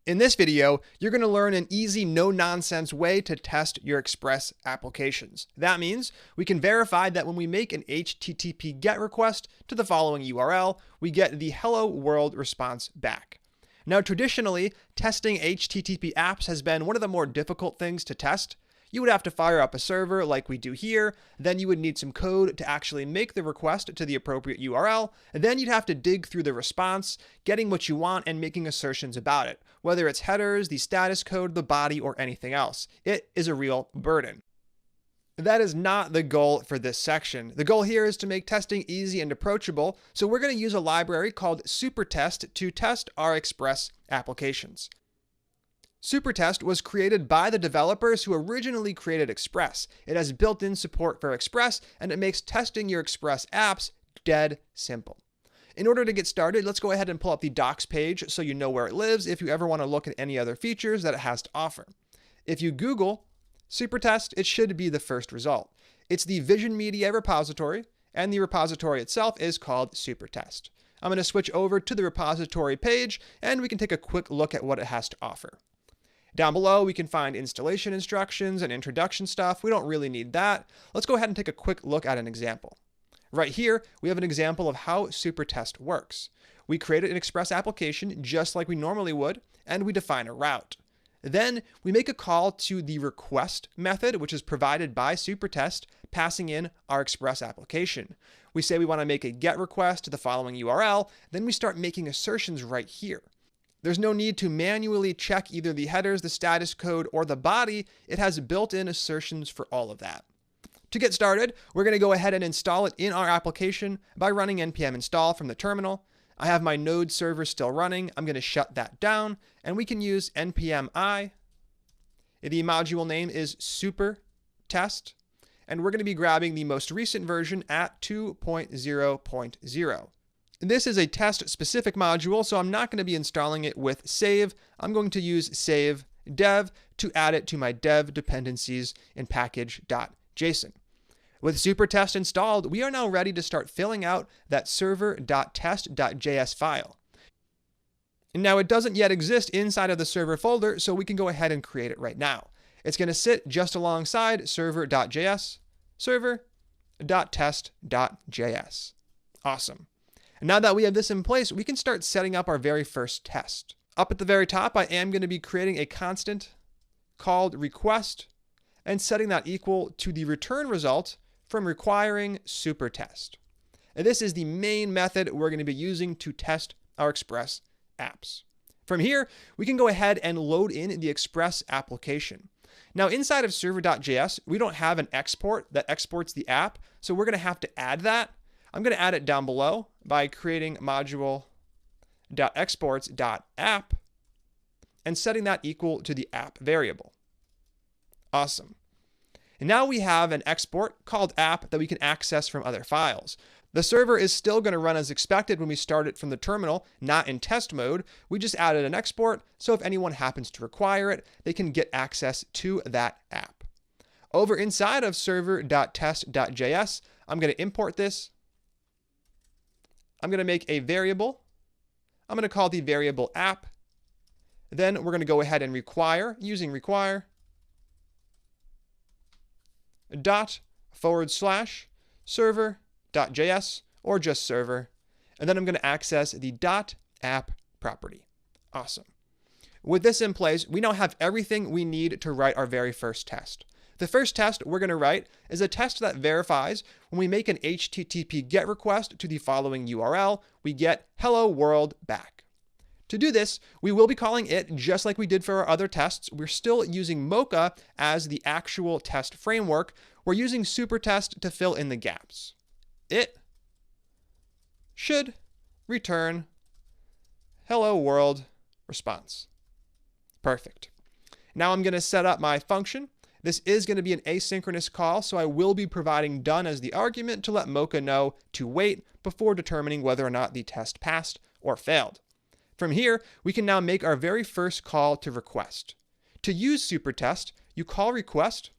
In this video, you're going to learn an easy, no-nonsense way to test your Express applications. That means we can verify that when we make an HTTP GET request to the following URL, we get the hello world response back. Now, traditionally, testing HTTP apps has been one of the more difficult things to test. You would have to fire up a server like we do here, then you would need some code to actually make the request to the appropriate URL, and then you'd have to dig through the response, getting what you want and making assertions about it, whether it's headers, the status code, the body, or anything else. It is a real burden. That is not the goal for this section. The goal here is to make testing easy and approachable, so we're going to use a library called Supertest to test our Express applications. Supertest was created by the developers who originally created Express. It has built-in support for Express, and it makes testing your Express apps dead simple. In order to get started, let's go ahead and pull up the docs page so you know where it lives if you ever want to look at any other features that it has to offer. If you Google Supertest, it should be the first result. It's the Vision Media repository, and the repository itself is called Supertest. I'm going to switch over to the repository page, and we can take a quick look at what it has to offer. Down below, we can find installation instructions and introduction stuff. We don't really need that. Let's go ahead and take a quick look at an example. Right here, we have an example of how Supertest works. We created an Express application just like we normally would, and we define a route. Then we make a call to the request method, which is provided by Supertest, passing in our Express application. We say we want to make a GET request to the following URL, then we start making assertions right here. There's no need to manually check either the headers, the status code, or the body. It has built-in assertions for all of that. To get started, we're going to go ahead and install it in our application by running npm install from the terminal. I have my node server still running. I'm going to shut that down, and we can use npm i. The module name is Supertest, and we're going to be grabbing the most recent version at 2.0.0. This is a test-specific module, so I'm not going to be installing it with save. I'm going to use save dev to add it to my dev dependencies in package.json. With Supertest installed, we are now ready to start filling out that server.test.js file. And now it doesn't yet exist inside of the server folder, so we can go ahead and create it right now. It's going to sit just alongside server.js, server.test.js. Awesome. Now that we have this in place, we can start setting up our very first test. Up at the very top, I am going to be creating a constant called request and setting that equal to the return result from requiring Supertest. And this is the main method we're going to be using to test our Express apps. From here, we can go ahead and load in the Express application. Now, inside of server.js, we don't have an export that exports the app, so we're going to have to add that. I'm going to add it down below by creating module.exports.app and setting that equal to the app variable. Awesome. And now we have an export called app that we can access from other files. The server is still going to run as expected when we start it from the terminal, not in test mode. We just added an export, so if anyone happens to require it, they can get access to that app. Over inside of server.test.js, I'm going to import this. I'm going to make a variable. I'm going to call the variable app. Then we're going to go ahead and require, using require, /server.js or just server. And then I'm going to access the .app property. Awesome. With this in place, we now have everything we need to write our very first test. The first test we're going to write is a test that verifies when we make an HTTP GET request to the following URL, we get hello world back. To do this, we will be calling it just like we did for our other tests. We're still using Mocha as the actual test framework. We're using Supertest to fill in the gaps. It should return hello world response. Perfect. Now I'm going to set up my function. This is going to be an asynchronous call, so I will be providing done as the argument to let Mocha know to wait before determining whether or not the test passed or failed. From here, we can now make our very first call to request. To use Supertest, you call request,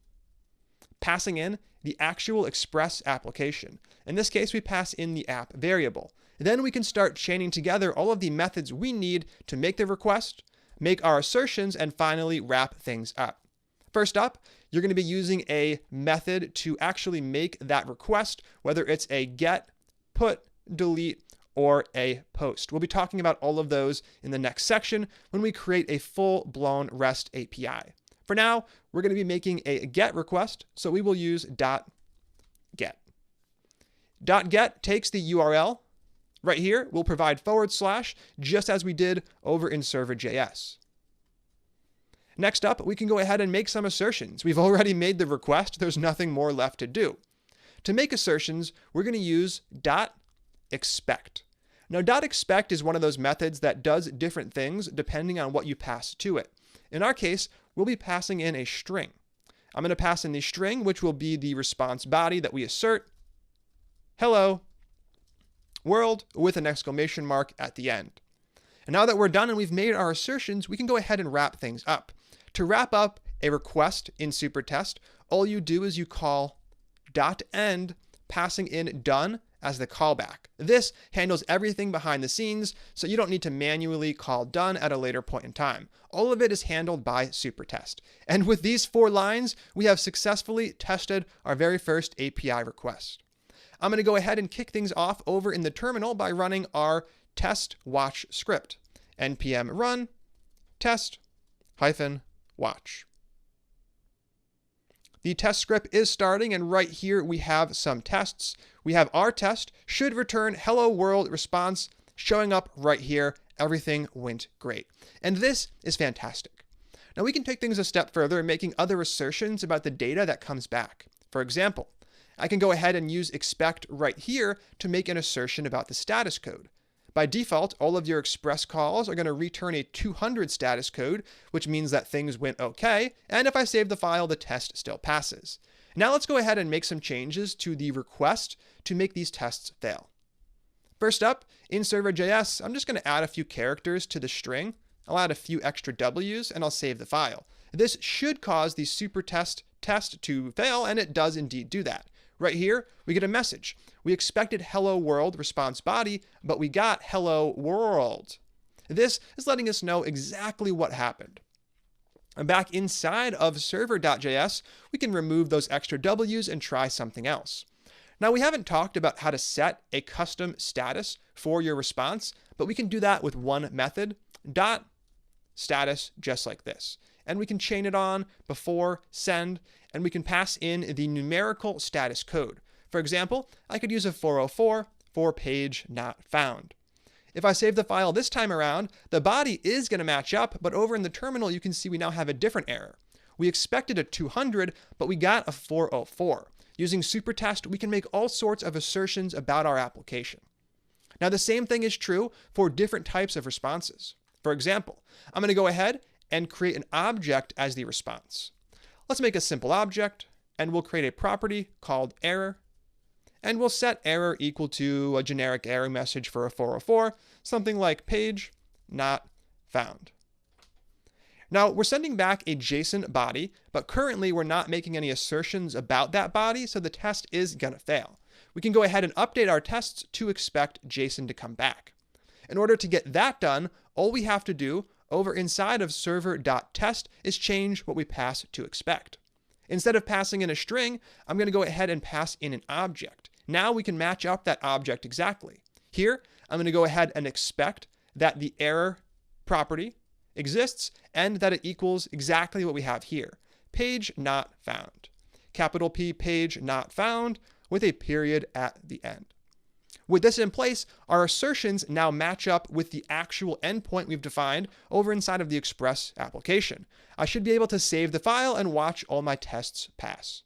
passing in the actual Express application. In this case, we pass in the app variable. Then we can start chaining together all of the methods we need to make the request, make our assertions, and finally wrap things up. First up, you're going to be using a method to actually make that request, whether it's a get, put, delete, or a post. We'll be talking about all of those in the next section when we create a full-blown REST API. For now, we're going to be making a GET request, so we will use .get. .get takes the URL. Right here, we'll provide / just as we did over in Server.js. Next up, we can go ahead and make some assertions. We've already made the request. There's nothing more left to do. To make assertions, we're going to use .expect. Now, .expect is one of those methods that does different things depending on what you pass to it. In our case, we'll be passing in a string. I'm going to pass in the string, which will be the response body that we assert, hello world, with an exclamation mark at the end. And now that we're done and we've made our assertions, we can go ahead and wrap things up. To wrap up a request in Supertest, all you do is you call .end, passing in done as the callback. This handles everything behind the scenes, so you don't need to manually call done at a later point in time. All of it is handled by Supertest. And with these 4 lines, we have successfully tested our very first API request. I'm going to go ahead and kick things off over in the terminal by running our test watch script. npm run test-watch. The test script is starting, and right here we have some tests. We have our test should return hello world response showing up right here. Everything went great. And this is fantastic. Now we can take things a step further in making other assertions about the data that comes back. For example, I can go ahead and use expect right here to make an assertion about the status code. By default, all of your Express calls are going to return a 200 status code, which means that things went okay, and if I save the file, the test still passes. Now let's go ahead and make some changes to the request to make these tests fail. First up, in Server.js, I'm just going to add a few characters to the string. I'll add a few extra W's, and I'll save the file. This should cause the Supertest test to fail, and it does indeed do that. Right here, we get a message. We expected hello world response body, but we got hello world. This is letting us know exactly what happened. And back inside of server.js, we can remove those extra W's and try something else. Now, we haven't talked about how to set a custom status for your response, but we can do that with one method, .status, just like this. And we can chain it on before send, and we can pass in the numerical status code. For example, I could use a 404 for page not found. If I save the file this time around, the body is going to match up, but over in the terminal, you can see we now have a different error. We expected a 200, but we got a 404. Using Supertest, we can make all sorts of assertions about our application. Now, the same thing is true for different types of responses. For example, I'm going to go ahead and create an object as the response. Let's make a simple object, and we'll create a property called error, and we'll set error equal to a generic error message for a 404, something like page not found. Now, we're sending back a JSON body, but currently we're not making any assertions about that body, so the test is going to fail. We can go ahead and update our tests to expect JSON to come back. In order to get that done, all we have to do over inside of server.test is change what we pass to expect. Instead of passing in a string, I'm going to go ahead and pass in an object. Now we can match up that object exactly. Here, I'm going to go ahead and expect that the error property exists and that it equals exactly what we have here. Page not found. Capital P, page not found, with a period at the end. With this in place, our assertions now match up with the actual endpoint we've defined over inside of the Express application. I should be able to save the file and watch all my tests pass.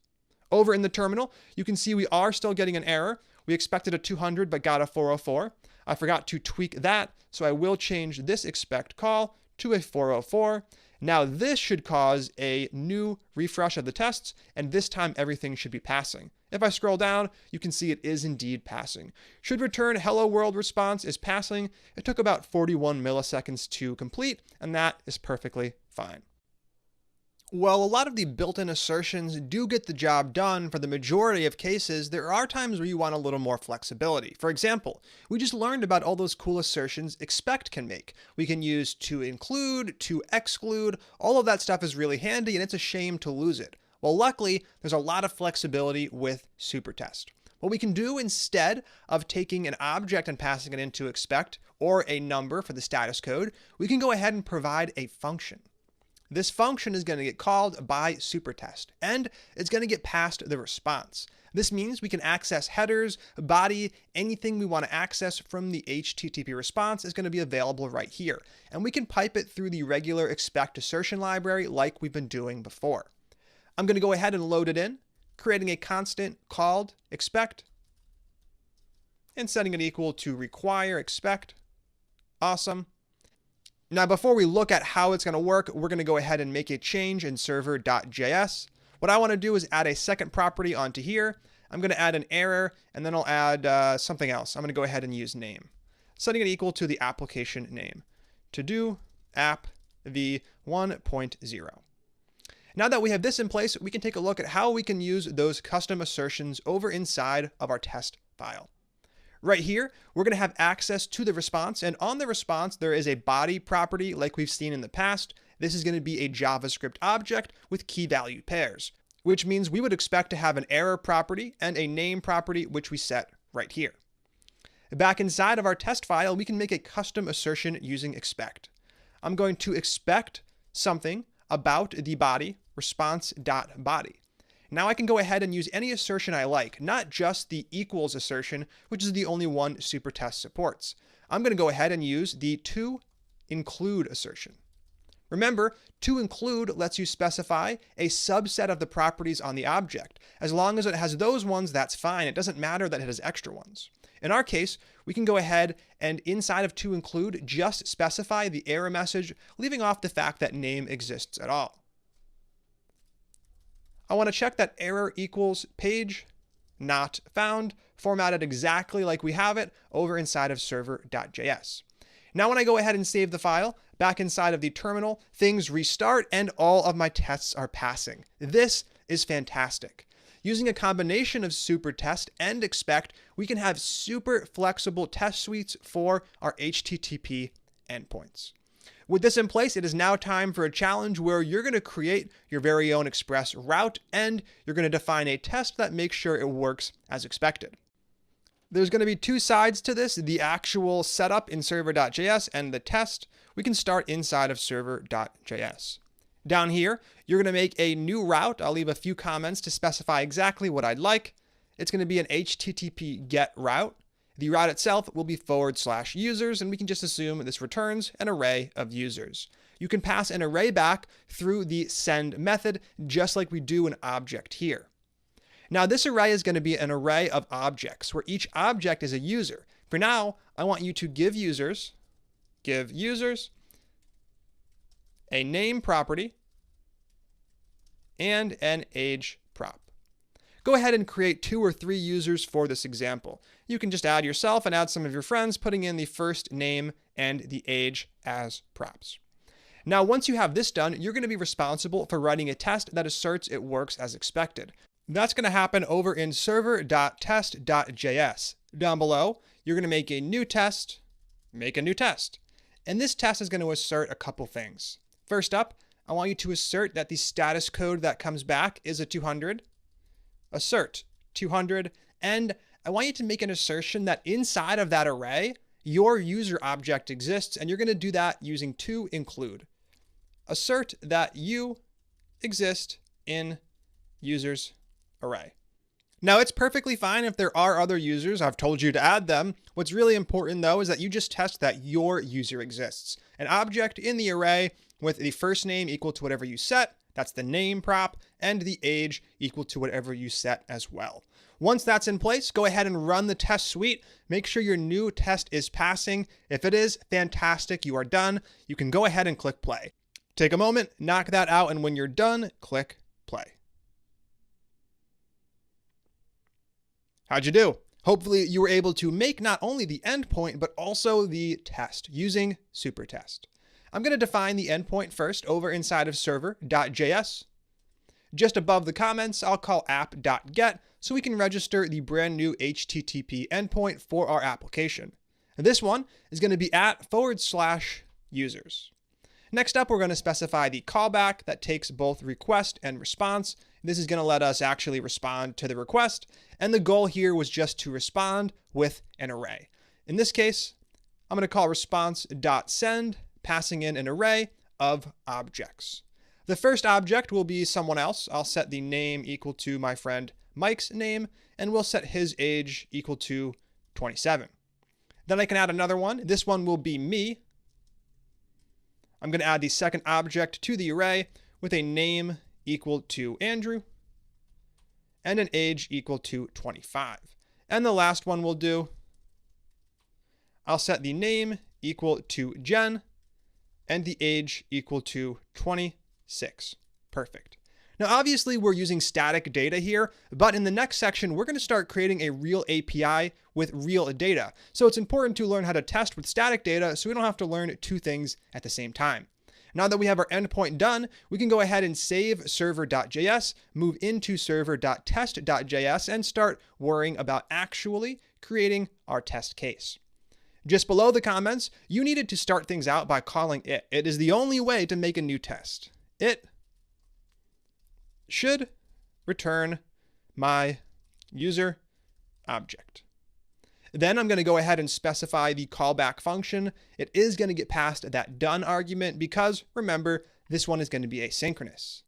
Over in the terminal, you can see we are still getting an error. We expected a 200 but got a 404. I forgot to tweak that, so I will change this expect call to a 404. Now this should cause a new refresh of the tests, and this time everything should be passing. If I scroll down, you can see it is indeed passing. Should return hello world response is passing. It took about 41 milliseconds to complete, and that is perfectly fine. While a lot of the built-in assertions do get the job done for the majority of cases, there are times where you want a little more flexibility. For example, we just learned about all those cool assertions expect can make. We can use to include, to exclude, all of that stuff is really handy and it's a shame to lose it. Well, luckily, there's a lot of flexibility with supertest. What we can do instead of taking an object and passing it into expect, or a number for the status code, we can go ahead and provide a function. This function is going to get called by supertest, and it's going to get passed the response. This means we can access headers, body, anything we want to access from the HTTP response is going to be available right here. And we can pipe it through the regular expect assertion library like we've been doing before. I'm going to go ahead and load it in, creating a constant called expect, and setting it equal to require expect. Awesome. Now, before we look at how it's going to work, we're going to go ahead and make a change in server.js. What I want to do is add a second property onto here. I'm going to add an error, and then I'll add something else. I'm going to go ahead and use name, setting it equal to the application name, to do app v1.0. Now that we have this in place, we can take a look at how we can use those custom assertions over inside of our test file. Right here, we're going to have access to the response, and on the response, there is a body property like we've seen in the past. This is going to be a JavaScript object with key value pairs, which means we would expect to have an error property and a name property, which we set right here. Back inside of our test file, we can make a custom assertion using expect. I'm going to expect something about the body, response.body. Now I can go ahead and use any assertion I like, not just the equals assertion, which is the only one supertest supports. I'm going to go ahead and use the to include assertion. Remember, to include lets you specify a subset of the properties on the object. As long as it has those ones, that's fine. It doesn't matter that it has extra ones. In our case, we can go ahead and inside of to include just specify the error message, leaving off the fact that name exists at all. I want to check that error equals page not found, formatted exactly like we have it over inside of server.js. Now when I go ahead and save the file, back inside of the terminal, things restart and all of my tests are passing. This is fantastic. Using a combination of supertest and expect, we can have super flexible test suites for our HTTP endpoints. With this in place, it is now time for a challenge where you're going to create your very own Express route and you're going to define a test that makes sure it works as expected. There's going to be two sides to this, the actual setup in server.js and the test. We can start inside of server.js. Down here, you're going to make a new route. I'll leave a few comments to specify exactly what I'd like. It's going to be an HTTP GET route. The route itself will be /users, and we can just assume this returns an array of users. You can pass an array back through the send method, just like we do an object here. Now, this array is going to be an array of objects, where each object is a user. For now, I want you to give users a name property and an age prop. Go ahead and create 2 or 3 users for this example. You can just add yourself and add some of your friends, putting in the first name and the age as props. Now, once you have this done, you're going to be responsible for writing a test that asserts it works as expected. That's going to happen over in server.test.js. Down below, you're going to make a new test, and this test is going to assert a couple things. First up, I want you to assert that the status code that comes back is a 200. Assert 200, and I want you to make an assertion that inside of that array, your user object exists, and you're going to do that using to include. Assert that you exist in users array. Now, it's perfectly fine if there are other users. I've told you to add them. What's really important, though, is that you just test that your user exists. An object in the array with the first name equal to whatever you set, that's the name prop, and the age equal to whatever you set as well. Once that's in place, go ahead and run the test suite. Make sure your new test is passing. If it is, fantastic, you are done. You can go ahead and click play. Take a moment, knock that out, and when you're done, click play. How'd you do? Hopefully you were able to make not only the endpoint, but also the test using supertest. I'm going to define the endpoint first over inside of server.js. Just above the comments, I'll call app.get so we can register the brand new HTTP endpoint for our application. And this one is going to be @/users. Next up, we're going to specify the callback that takes both request and response. This is going to let us actually respond to the request. And the goal here was just to respond with an array. In this case, I'm going to call response.send, passing in an array of objects. The first object will be someone else. I'll set the name equal to my friend Mike's name, and we'll set his age equal to 27. Then I can add another one. This one will be me. I'm going to add the second object to the array with a name equal to Andrew and an age equal to 25. And the last one will do. I'll set the name equal to Jen and the age equal to 26. Perfect. Now, obviously, we're using static data here, but in the next section, we're going to start creating a real API with real data. So it's important to learn how to test with static data so we don't have to learn two things at the same time. Now that we have our endpoint done, we can go ahead and save server.js, move into server.test.js, and start worrying about actually creating our test case. Just below the comments, you needed to start things out by calling it. It is the only way to make a new test. It should return my user object. Then I'm going to go ahead and specify the callback function. It is going to get past that done argument because, remember, this one is going to be asynchronous.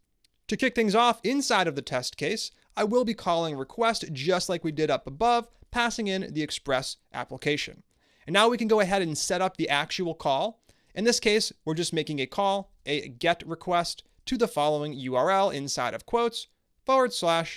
To kick things off inside of the test case, I will be calling request just like we did up above, passing in the Express application. And now we can go ahead and set up the actual call. In this case, we're just making a call, a GET request to the following URL inside of quotes /users.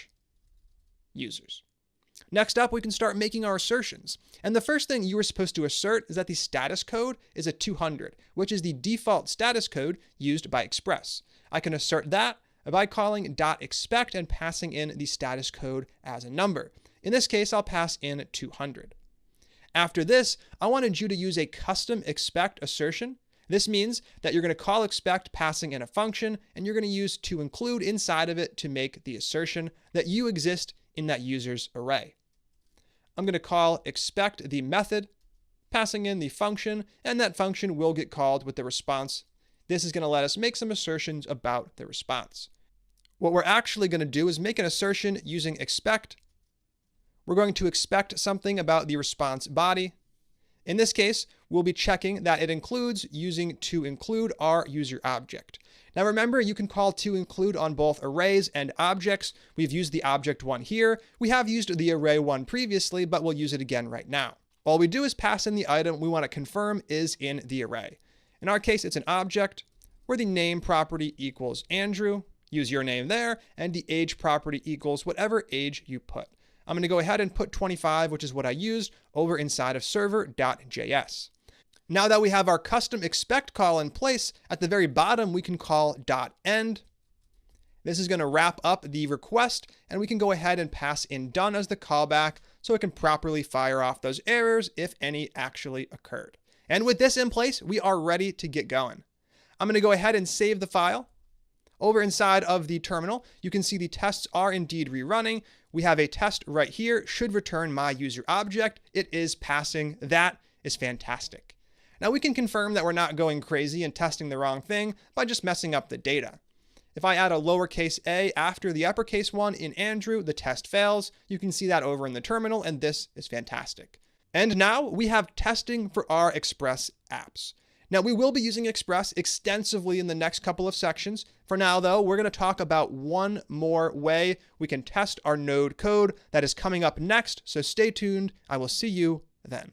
Next up, we can start making our assertions. And the first thing you were supposed to assert is that the status code is a 200, which is the default status code used by Express. I can assert that by calling .expect and passing in the status code as a number. In this case, I'll pass in 200. After this, I wanted you to use a custom expect assertion. This means that you're going to call expect passing in a function, and you're going to use toInclude inside of it to make the assertion that you exist in that user's array. I'm going to call expect the method, passing in the function, and that function will get called with the response. This is going to let us make some assertions about the response. What we're actually going to do is make an assertion using expect. We're going to expect something about the response body. In this case, we'll be checking that it includes using toInclude our user object. Now remember, you can call toInclude on both arrays and objects. We've used the object one here. We have used the array one previously, but we'll use it again right now. All we do is pass in the item we want to confirm is in the array. In our case, it's an object where the name property equals Andrew. Use your name there, and the age property equals whatever age you put. I'm going to go ahead and put 25, which is what I used, over inside of server.js. Now that we have our custom expect call in place, at the very bottom, we can call .end. This is going to wrap up the request, and we can go ahead and pass in done as the callback so it can properly fire off those errors if any actually occurred. And with this in place, we are ready to get going. I'm going to go ahead and save the file. Over inside of the terminal, you can see the tests are indeed rerunning. We have a test right here, should return my user object. It is passing. That is fantastic. Now we can confirm that we're not going crazy and testing the wrong thing by just messing up the data. If I add a lowercase a after the uppercase one in Andrew, the test fails. You can see that over in the terminal, and this is fantastic. And now we have testing for our Express apps. Now, we will be using Express extensively in the next couple of sections. For now, though, we're going to talk about one more way we can test our Node code that is coming up next, so stay tuned. I will see you then.